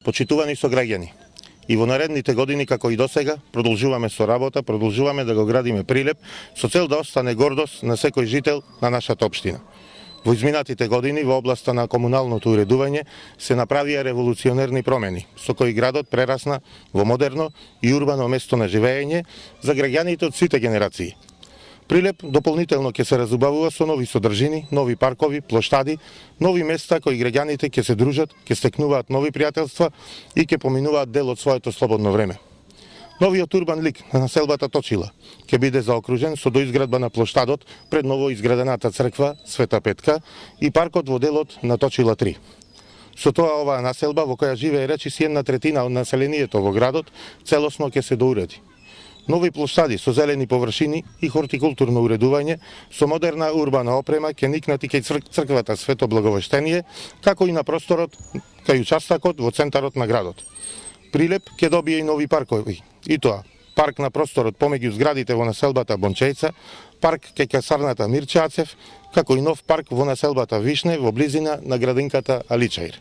Почитувани сограѓани, и во наредните години, како и досега, продолжуваме со работа, продолжуваме да го градиме Прилеп со цел да остане гордост на секој жител на нашата општина. Во изминатите години во областа на комуналното уредување се направија револуционерни промени, со кои градот прерасна во модерно и урбано место на живење за граѓаните од сите генерации. Прилеп дополнително ќе се разубавува со нови содржини, нови паркови, плоштади, нови места кои граѓаните ќе се дружат, ќе стекнуваат нови пријателства и ќе поминуваат дел од своето слободно време. Новиот урбан лик на населбата Точила ќе биде заокружен со доизградба на плоштадот пред ново изградената црква Света Петка и паркот во делот на Точила 3. Со тоа оваа населба во која живее речиси 1/3 од населението во градот целосно ќе се доуреди. Нови плоштади со зелени површини и хортикултурно уредување со модерна урбана опрема ќе никнат и кај црквата Свето Благовештение, како и на просторот кај участакот во центарот на градот. Прилеп ќе добие и нови паркови, и тоа парк на просторот помеѓу зградите во населбата Бончејца, парк кај касарната Мирче Ацев, како и нов парк во населбата Вишне во близина на градинката Аличаир.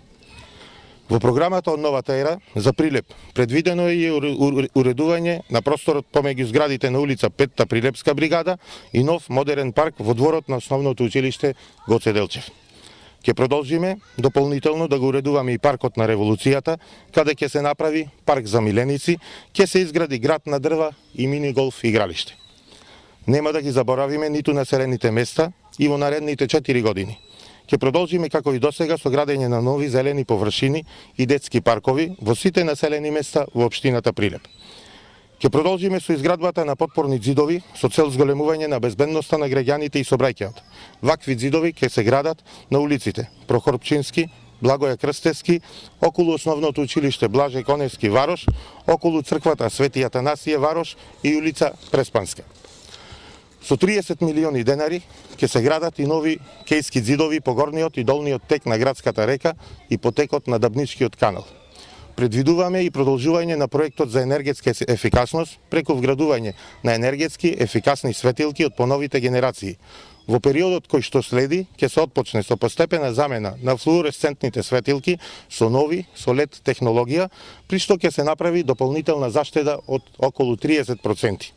Во програмата од новата ера за Прилеп предвидено е и уредување на просторот помеѓу зградите на улица Петта Прилепска бригада и нов модерен парк во дворот на основното училиште Гоце Делчев. Ќе продолжиме дополнително да го уредуваме и паркот на Револуцијата, каде ќе се направи парк за миленици, ќе се изгради град на дрва и мини голф игралиште. Нема да ги заборавиме ниту населените места и во наредните 4 години. Ќе продолжиме како и досега со градење на нови зелени површини и детски паркови во сите населени места во општината Прилеп. Ќе продолжиме со изградбата на потпорни ѕидови со цел зголемување на безбедноста на граѓаните и сообраќајот. Вакви ѕидови ќе се градат на улиците Прохор Пчински, Благоја Крстевски, околу основното училиште Блаже Коневски Варош, околу црквата Свети Атанасије Варош и улица Преспанска. Со 30 милиони денари ќе се градат и нови кејски ѕидови по горниот и долниот тек на градската река и по текот на Дабничкиот канал. Предвидуваме и продолжување на проектот за енергетска ефикасност преку вградување на енергетски ефикасни светилки од поновите генерации. Во периодот кој што следи, ќе се отпочне со постепена замена на флуоресцентните светилки со нови, со LED технологија, при што ќе се направи дополнителна заштеда од околу 30%.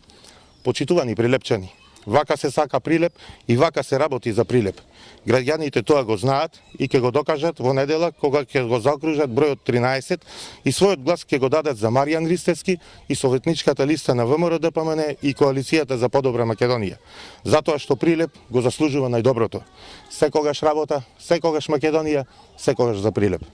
Почитувани прилепчани, вака се сака Прилеп и вака се работи за Прилеп. Граѓаните тоа го знаат и ќе го докажат во недела кога ќе го заокружат бројот 13 и својот глас ќе го дадат за Маријан Ристевски и советничката листа на ВМРО-ДПМН и Коалицијата за подобра Македонија. Затоа што Прилеп го заслужува најдоброто. Секогаш работа, секогаш Македонија, секогаш за Прилеп.